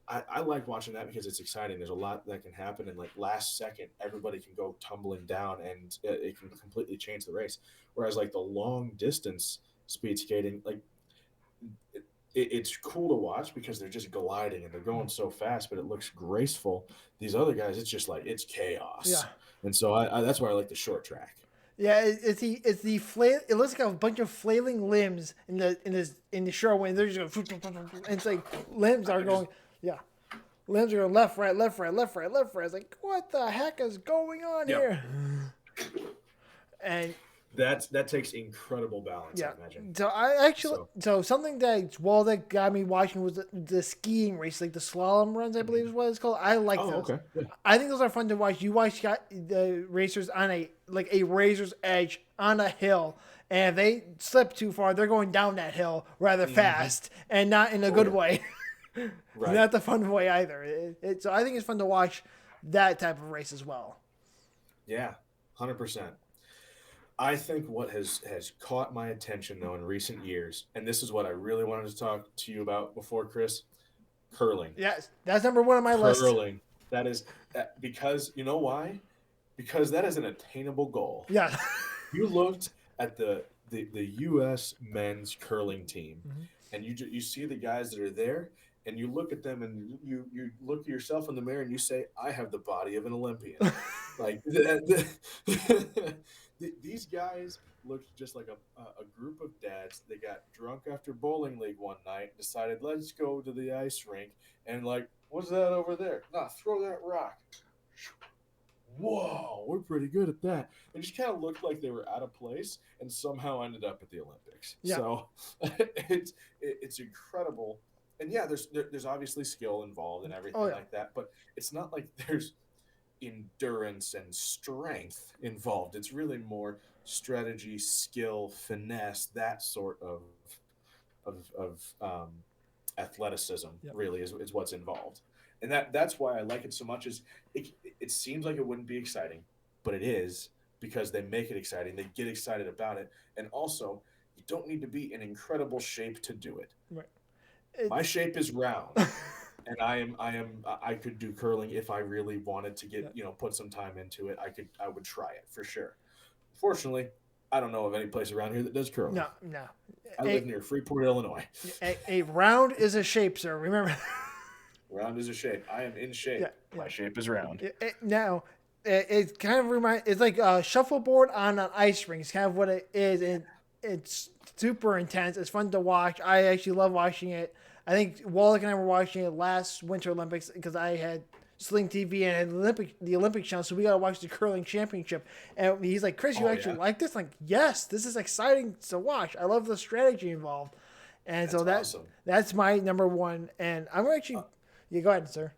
I like watching that because it's exciting. There's a lot that can happen, and like last second, everybody can go tumbling down, and it can completely change the race. Whereas like the long distance speed skating, like it's cool to watch because they're just gliding and they're going so fast, but it looks graceful. These other guys, it's just like it's Yeah, chaos, and so that's why I like the short track. yeah. It's the flail. It looks like a bunch of flailing limbs in the show when they're just going, and it's like limbs are They're just going. Yeah, limbs are going left, right, left, right, left, right, left, right. It's like what the heck is going on yep. here? And That takes incredible balance, yeah. I imagine. So I actually So something that got me watching was the skiing race, like the slalom runs, I believe is what it's called. I like oh those. okay yeah I think those are fun to watch. You watch the racers on a razor's edge on a hill, and if they slip too far, they're going down that hill rather fast, and not in a oh good yeah way, right not the fun way either. So I think it's fun to watch that type of race as well. yeah 100%. I think what has caught my attention though in recent years, and this is what I really wanted to talk to you about before, Chris, curling. Yes, that's number one on my list. Curling. That is because you know why? Because that is an attainable goal. Yeah. You looked at the U.S. men's curling team, Mhm. and you see the guys that are there, and you look at them, and you look at yourself in the mirror, and you say, "I have the body of an Olympian." Like these guys looked just like a group of dads. They got drunk after bowling league one night, and decided let's go to the ice rink, and like, what's that over there? Nah, throw that rock. Whoa, we're pretty good at that. They just kind of looked like they were out of place and somehow ended up at the Olympics. Yeah. So it's incredible. And yeah, there's obviously skill involved and everything Oh yeah. like that, but it's not like there's endurance and strength involved. It's really more strategy, skill, finesse, that sort of athleticism. Yep. Really is what's involved, and that's why I like it so much. Is it seems like it wouldn't be exciting, but it is because they make it exciting. They get excited about it, and also you don't need to be in incredible shape to do it. Right. My It's shape is round, and I could do curling if I really wanted to get yeah. put some time into it. I would try it for sure. Fortunately, I don't know of any place around here that does curling. No. I live near Freeport, Illinois. A round is a shape, sir. Remember. Round is a shape. I am in shape. Yeah. My shape is round. Now, it kind of it's like a shuffleboard on an ice rink. It's kind of what it is, and it's super intense. It's fun to watch. I actually love watching it. I think Wallach and I were watching it last Winter Olympics because I had Sling TV and the Olympic channel, so we gotta watch the curling championship. And he's like, Chris, you Oh actually yeah, like this? I'm like, yes, this is exciting to watch. I love the strategy involved, and so that's awesome. that's my number one. And I'm actually, yeah, go ahead, sir.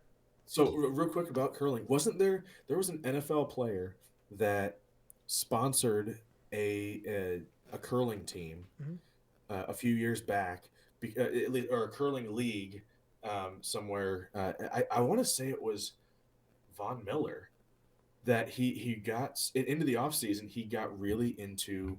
So real quick about curling, wasn't there was an NFL player that sponsored a curling team Mm-hmm. a few years back, or a curling league somewhere. I want to say it was Von Miller that he got into the off season. He got really into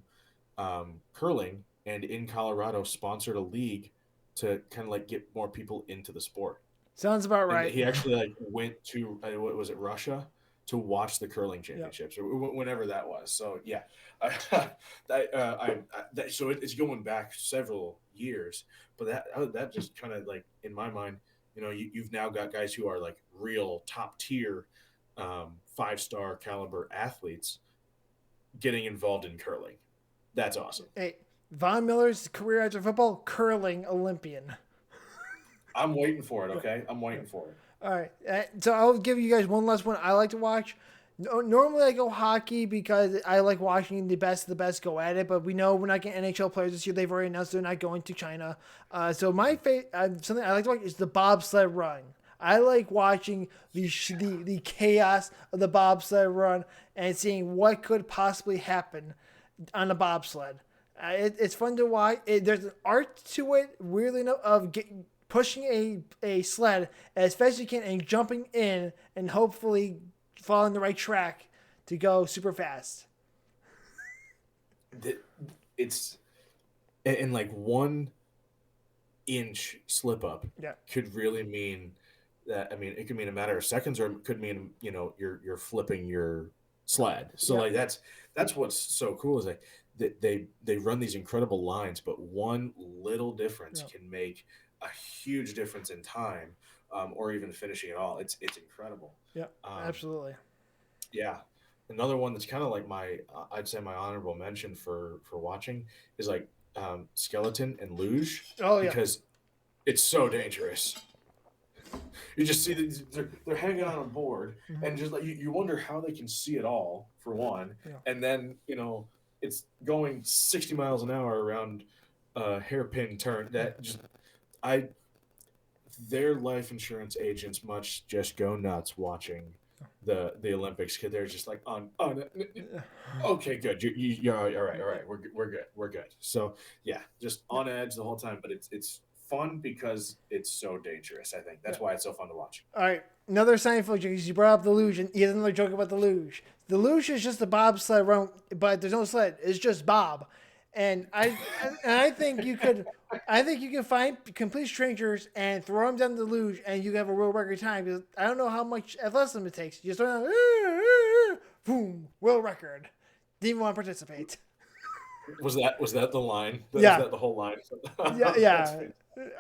curling, and in Colorado sponsored a league to kind of like get more people into the sport. Sounds about And right. he actually like went to what was it, Russia, to watch the curling Yep. championships or whenever that was. So yeah, I, so it's going back several years, but that just kind of like in my mind, you've now got guys who are like real top tier, 5-star caliber athletes getting involved in curling. That's awesome. Hey, Von Miller's career after football, curling Olympian. I'm waiting for it. Okay, I'm waiting for it. All right, so I'll give you guys one last one I like to watch. Normally I go hockey because I like watching the best of the best go at it, but we know we're not getting NHL players this year. They've already announced they're not going to China. So my something I like to watch is the bobsled run. I like watching the chaos of the bobsled run and seeing what could possibly happen on a bobsled. It's fun to watch. There's an art to it, weirdly enough, of pushing a sled as fast as you can and jumping in and hopefully following the right track to go super fast. It's and like 1 inch slip up Yeah. could really mean that. I mean, it could mean a matter of seconds, or it could mean you're flipping your sled. So Yeah. like that's what's so cool is like they run these incredible lines, but one little difference Yeah. can make a huge difference in time, or even finishing it all. It's incredible. Yeah. Um, Absolutely. yeah. Another one that's kind of like I'd say my honorable mention for watching is like skeleton and luge, Oh yeah. because it's so dangerous. You just see they're hanging on a board, Mm-hmm. and just like you wonder how they can see it all for one, Yeah. and then it's going 60 miles an hour around a hairpin turn. That just I their life insurance agents must just go nuts watching the Olympics, because they're just like on okay, good, you're all right, we're good. So yeah, just on edge the whole time, but it's fun because it's so dangerous. I think Yeah. that's why it's so fun to watch. All right. Another Seinfeld joke. You brought up the luge, and here's another joke about the luge. The luge is just a bobsled run, but there's no sled. It's just bob. And I think you can find complete strangers and throw them down the luge, and you have a world record time. Because I don't know how much athleticism it takes. You just throw down, boom, world record. Didn't even want to participate. Was that the line? Was Yeah, that the whole line? yeah, That's yeah.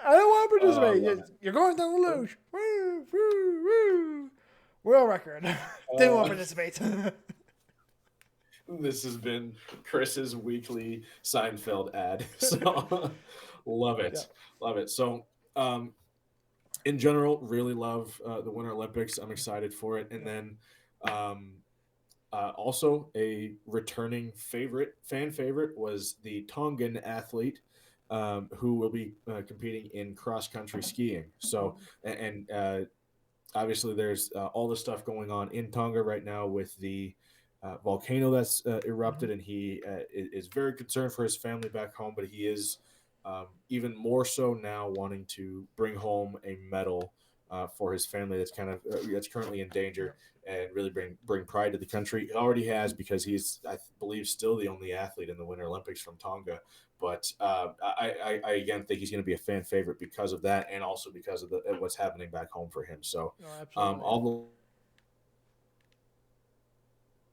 I don't want to I participate. love it. You're going down the luge. Woo, woo, woo. World record. Didn't want to participate. This has been Chris's weekly Seinfeld ad. So love Yeah. it. Love it. So, in general, really love the Winter Olympics. I'm excited for it. And then um, also a returning fan favorite was the Tongan athlete who will be competing in cross country skiing. So, and obviously there's all the stuff going on in Tonga right now with the volcano that's erupted, and he is very concerned for his family back home, but he is even more so now wanting to bring home a medal for his family that's currently in danger, and really bring pride to the country. He already has, because he's, I believe, still the only athlete in the Winter Olympics from Tonga. But I again think he's going to be a fan favorite because of that, and also because of what's happening back home for him. So No, absolutely. all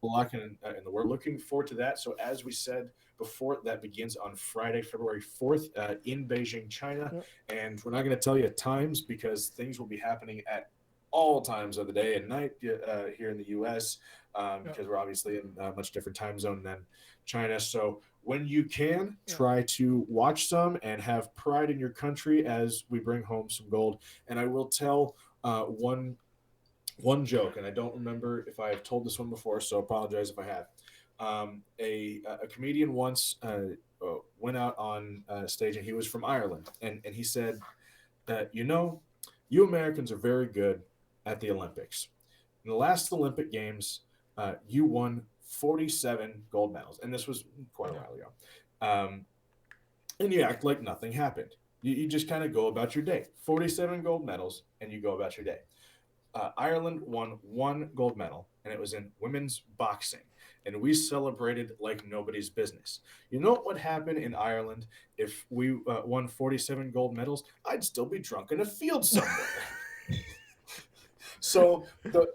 the luck in the world. Looking forward to that. So as we said before, that begins on Friday, February 4th in Beijing, China. Yep. And we're not going to tell you times, because things will be happening at all times of the day and night here in the U.S. Because we're obviously in a much different time zone than China. So when you can, try to watch some and have pride in your country as we bring home some gold. And I will tell one One joke, and I don't remember if I have told this one before, so apologize if I have. A comedian once went out on stage, and he was from Ireland, and he said, you know, you Americans are very good at the Olympics. In the last Olympic Games, you won 47 gold medals, and this was quite a while ago. Um, and you act like nothing happened. You just kind of go about your day. 47 gold medals, and you go about your day. Ireland won one gold medal, and it was in women's boxing. And we celebrated like nobody's business. You know what would happen in Ireland if we won 47 gold medals? I'd still be drunk in a field somewhere. So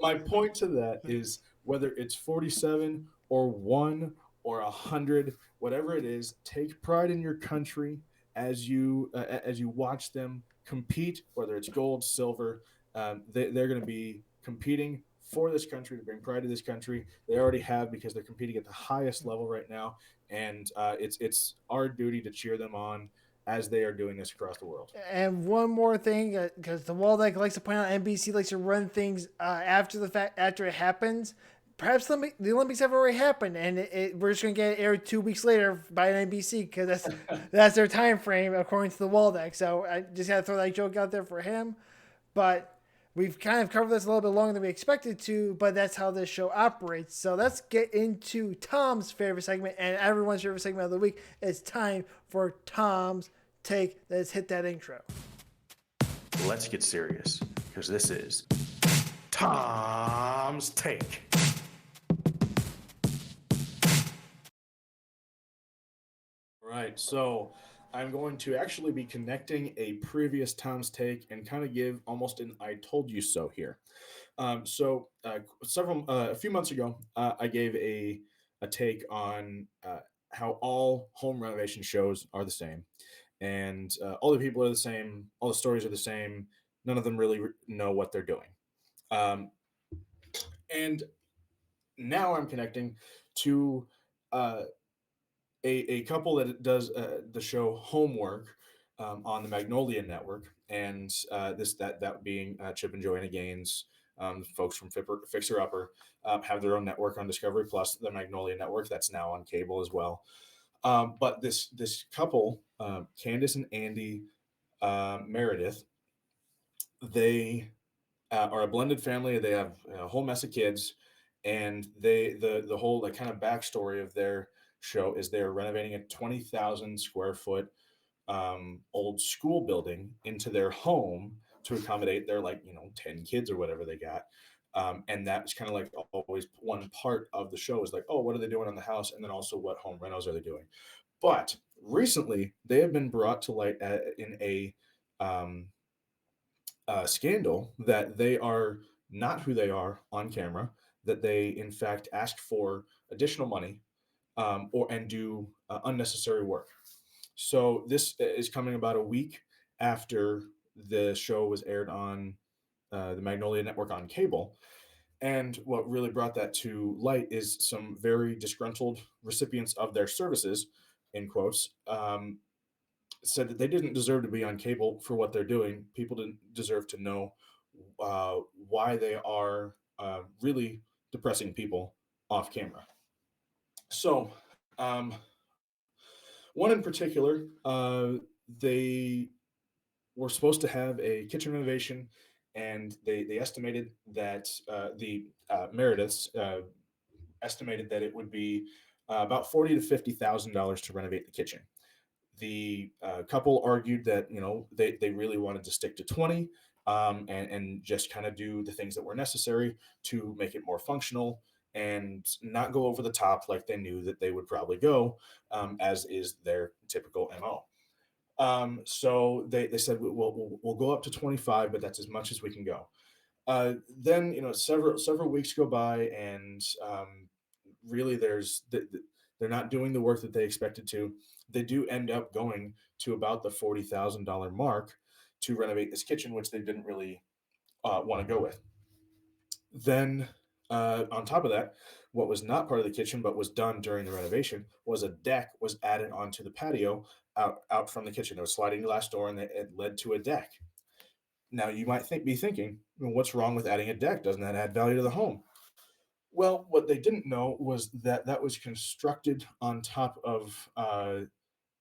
my point to that is whether it's 47 or one or 100, whatever it is, take pride in your country as you watch them compete, whether it's gold, silver. They're going to be competing for this country to bring pride to this country. They already have because they're competing at the highest level right now, and it's our duty to cheer them on as they are doing this across the world. And one more thing, because the Waldeck likes to point out, NBC likes to run things after the fact, after it happens. Perhaps the Olympics have already happened, and we're just gonna get it aired 2 weeks later by NBC because that's their time frame according to the Waldeck. So I just had to throw that joke out there for him. But we've kind of covered this a little bit longer than we expected to, but that's how this show operates. So let's get into Tom's favorite segment and everyone's favorite segment of the week. It's time for Tom's take. Let's hit that intro. Let's get serious because this is Tom's Take. Right. So I'm going to actually be connecting a previous Tom's Take and kind of give almost an I told you so here. A few months ago, I gave a take on how all home renovation shows are the same, and all the people are the same, all the stories are the same. None of them really know what they're doing. Um, and now I'm connecting to uh, a couple that does the show Homework on the Magnolia Network, and that being Chip and Joanna Gaines, folks from Fixer Upper, have their own network on Discovery Plus, the Magnolia Network that's now on cable as well. But this couple, Candace and Andy Meredith, they are a blended family. They have a whole mess of kids, and the whole like kind of backstory of their show is they're renovating a 20,000 square foot old school building into their home to accommodate their 10 kids or whatever they got. And that's kind of like always one part of the show is like, oh, what are they doing on the house, and then also what home renos are they doing. But recently they have been brought to light in a um, scandal that they are not who they are on camera, that they in fact ask for additional money and do unnecessary work. So this is coming about a week after the show was aired on the Magnolia Network on cable. And what really brought that to light is some very disgruntled recipients of their services, in quotes, said that they didn't deserve to be on cable for what they're doing. People didn't deserve to know why they are really depressing people off camera. So, one in particular, they were supposed to have a kitchen renovation, and they estimated that the Merediths estimated that it would be about $40,000 to $50,000 to renovate the kitchen. The couple argued that they really wanted to stick to 20 and just kind of do the things that were necessary to make it more functional and not go over the top like they knew that they would probably go, as is their typical MO. So they said we'll go up to 25, but that's as much as we can go. Then several weeks go by, and really they're not doing the work that they expected to. They do end up going to about the $40,000 mark to renovate this kitchen, which they didn't really want to go with. Then on top of that, what was not part of the kitchen but was done during the renovation was a deck was added onto the patio out from the kitchen. There was a sliding glass door, and it led to a deck. Now you might be thinking, well, what's wrong with adding a deck? Doesn't that add value to the home? Well, what they didn't know was that that was constructed on top of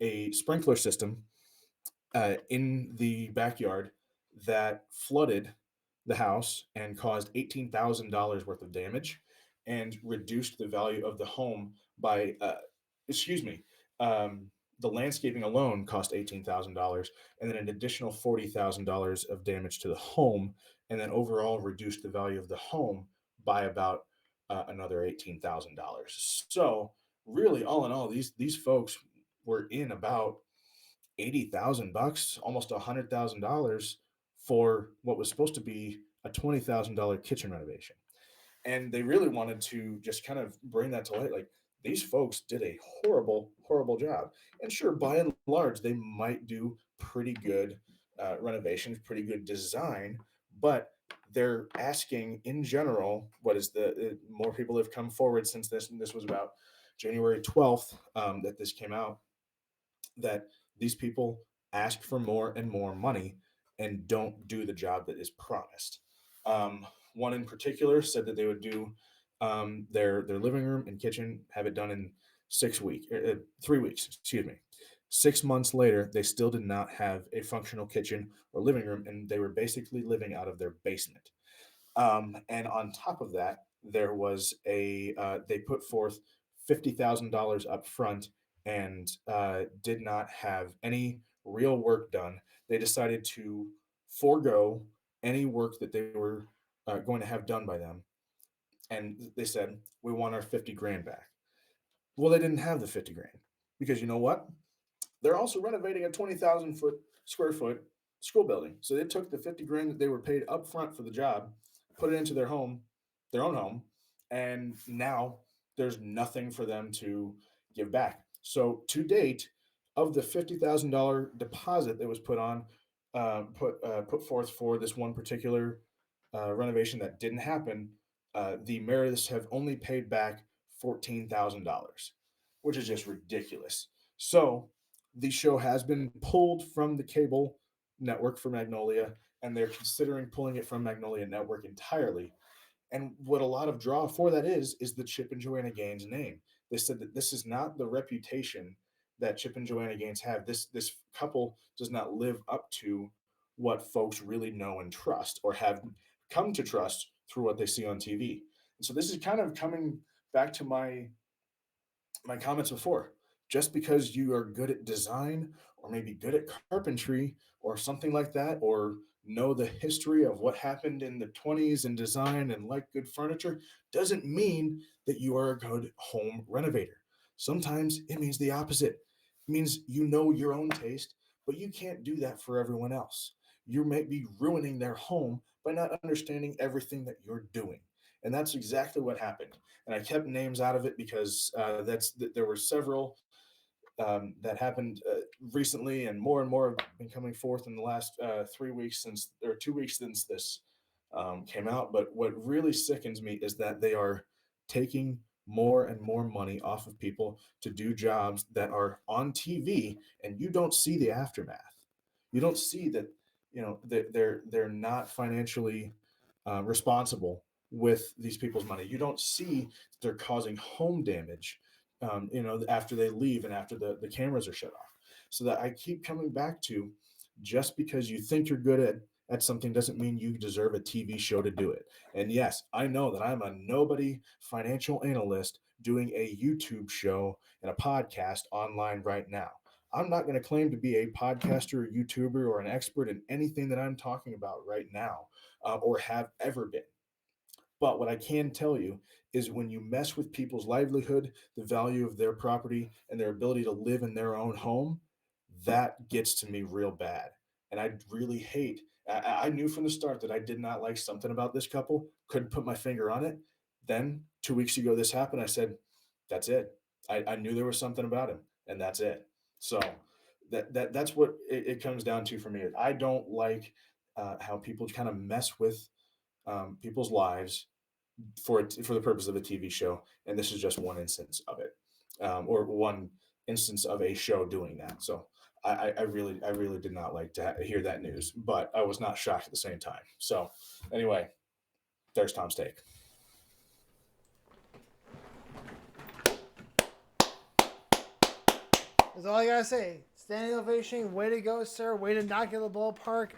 a sprinkler system in the backyard that flooded the house and caused $18,000 worth of damage and reduced the value of the home by, excuse me, um, the landscaping alone cost $18,000 and then an additional $40,000 of damage to the home, and then overall reduced the value of the home by about another $18,000. So, really, all in all, these folks were in about 80,000 bucks, almost $100,000 for what was supposed to be a $20,000 kitchen renovation. And they really wanted to just kind of bring that to light. Like, these folks did a horrible, horrible job. And sure, by and large, they might do pretty good renovations, pretty good design, but they're asking in general, what is more people have come forward since this, and this was about January 12th that this came out, that these people ask for more and more money and don't do the job that is promised. One in particular said that they would do their living room and kitchen, have it done in 6 weeks, 3 weeks, excuse me. 6 months later, they still did not have a functional kitchen or living room, and they were basically living out of their basement. And on top of that, there was they put forth $50,000 up front and did not have any real work done. They decided to forego any work that they were going to have done by them. And they said, we want our 50 grand back. Well, they didn't have the 50 grand because you know what? They're also renovating a 20,000 square foot school building. So they took the 50 grand that they were paid up front for the job, put it into their own home, and now there's nothing for them to give back. So to date, of the $50,000 deposit that was put forth for this one particular renovation that didn't happen, the Merediths have only paid back $14,000, which is just ridiculous. So the show has been pulled from the cable network for Magnolia, and they're considering pulling it from Magnolia Network entirely. And what a lot of draw for that is the Chip and Joanna Gaines name. They said that this is not the reputation that Chip and Joanna Gaines have. This couple does not live up to what folks really know and trust, or have come to trust through what they see on TV. And so this is kind of coming back to my comments before. Just because you are good at design, or maybe good at carpentry or something like that, or know the history of what happened in the 20s in design and like good furniture, doesn't mean that you are a good home renovator. Sometimes it means the opposite. It means you know your own taste, but you can't do that for everyone else. You might be ruining their home by not understanding everything that you're doing. And that's exactly what happened. And I kept names out of it because there were several that happened recently, and more have been coming forth in the last 3 weeks or 2 weeks since this came out. But what really sickens me is that they are taking more and more money off of people to do jobs that are on TV, and you don't see the aftermath. You don't see that, that they're not financially responsible with these people's money. You don't see they're causing home damage, after they leave and after the cameras are shut off. So that I keep coming back to, just because you think you're good at something doesn't mean you deserve a TV show to do it. And yes, I know that I'm a nobody financial analyst doing a YouTube show and a podcast online right now. I'm not going to claim to be a podcaster or YouTuber or an expert in anything that I'm talking about right now, or have ever been. But what I can tell you is, when you mess with people's livelihood, the value of their property, and their ability to live in their own home, that gets to me real bad. And I really hate, I knew from the start that I did not like something about this couple, couldn't put my finger on it. Then 2 weeks ago, this happened. I said, that's it. I knew there was something about him, and that's it. So that's what it comes down to for me. I don't like how people kind of mess with people's lives for the purpose of a TV show, and this is just one instance of it, or one instance of a show doing that. So I really did not like to hear that news, but I was not shocked at the same time. So anyway, there's Thom's take. That's all I gotta say. Standing ovation, way to go, sir. Way to knock it the ballpark.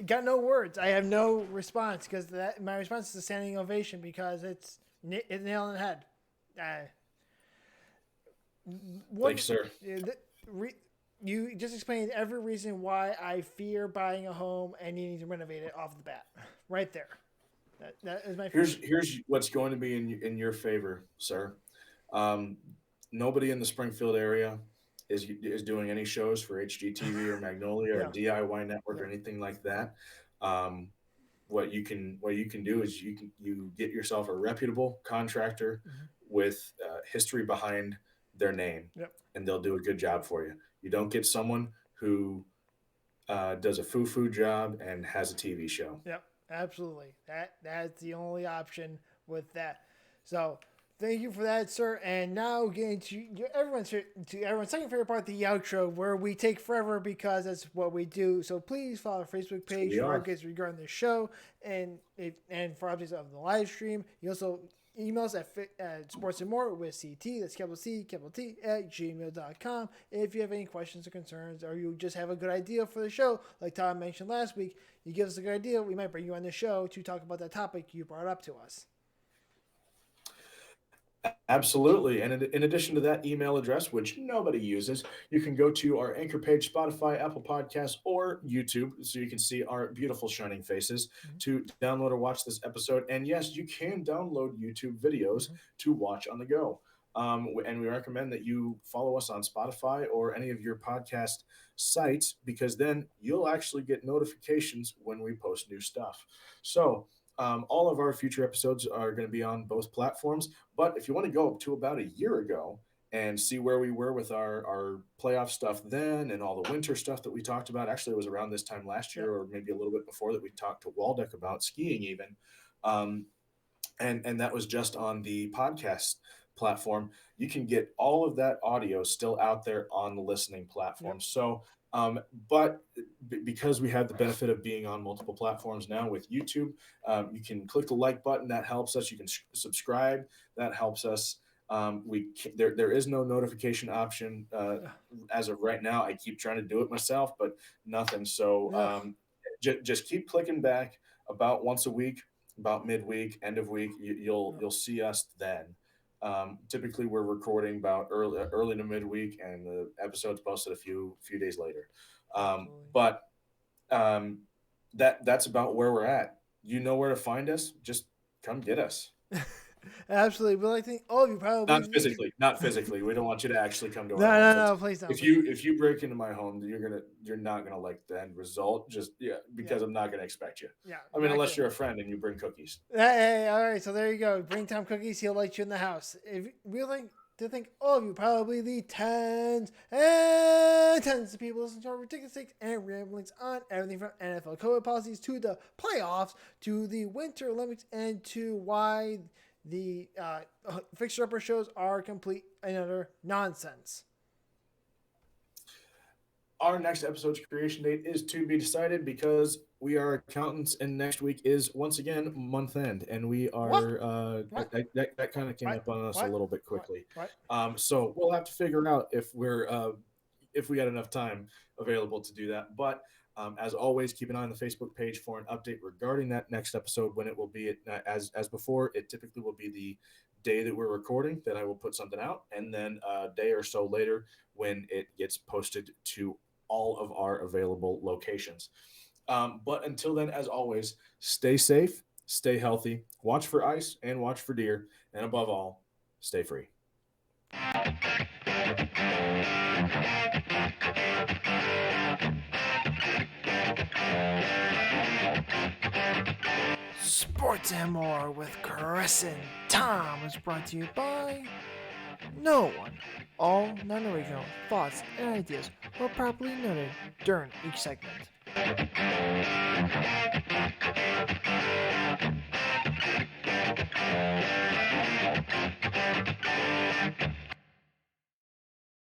Got no words. I have no response because my response is a standing ovation because it's nail on the head. Thanks, sir. You just explained every reason why I fear buying a home and needing to renovate it off the bat. Right there. That is my fear. Here's what's going to be in your favor, sir. Nobody in the Springfield area is doing any shows for HGTV or Magnolia or DIY Network or anything like that. What you can do is you get yourself a reputable contractor with history behind their name, and they'll do a good job for you. You don't get someone who does a foo-foo job and has a TV show. Yep, absolutely. That's the only option with that. So thank you for that, sir. And now getting to everyone's second favorite part, the outro, where we take forever because that's what we do. So please follow our Facebook page for updates regarding the show and for updates of the live stream. You also email us at Sports and More with CT, that's capital C, capital T, at gmail.com. If you have any questions or concerns, or you just have a good idea for the show, like Thom mentioned last week, you give us a good idea, we might bring you on the show to talk about that topic you brought up to us. Absolutely. And in addition to that email address, which nobody uses, you can go to our Anchor page, Spotify, Apple Podcasts, or YouTube, so you can see our beautiful shining faces to download or watch this episode. And yes, you can download YouTube videos to watch on the go. And we recommend that you follow us on Spotify or any of your podcast sites, because then you'll actually get notifications when we post new stuff. So all of our future episodes are going to be on both platforms. But if you want to go up to about a year ago and see where we were with our playoff stuff then and all the winter stuff that we talked about, actually it was around this time last year or maybe a little bit before that we talked to Waldeck about skiing even. And that was just on the podcast platform. You can get all of that audio still out there on the listening platform. So but because we have the benefit of being on multiple platforms now with YouTube, you can click the like button. That helps us. You can subscribe. That helps us. There is no notification option as of right now. I keep trying to do it myself, but nothing. So just keep clicking back about once a week, about midweek, end of week. You'll see us then. Typically we're recording about early to midweek, and the episode's posted a few days later. But that's about where we're at. You know where to find us. Just come get us. Absolutely. But I think all of you probably not physically. We don't want you to actually come to our home. No, please don't. If you break into my home, you're not gonna like the end result. Just because I'm not gonna expect you. Yeah. I mean, unless you're a friend and you bring cookies. Hey, all right. So there you go. Bring Thom cookies. He'll let you in the house. If we think all of you, probably the tens and tens of people listen to our ridiculous takes and ramblings on everything from NFL COVID policies to the playoffs to the Winter Olympics and to why the fixer-upper shows are complete and utter nonsense. Our next episode's creation date is to be decided because we are accountants, and next week is once again month end, and we are that kind of came up on us a little bit quickly. So we'll have to figure out if we had enough time available to do that. But as always, keep an eye on the Facebook page for an update regarding that next episode when it will be. As before, it typically will be the day that we're recording that I will put something out, and then a day or so later when it gets posted to all of our available locations. But until then, as always, stay safe, stay healthy, watch for ice and watch for deer, and above all, stay free. Sports and More with Chris and Thom is brought to you by no one. All non-original thoughts and ideas were properly noted during each segment.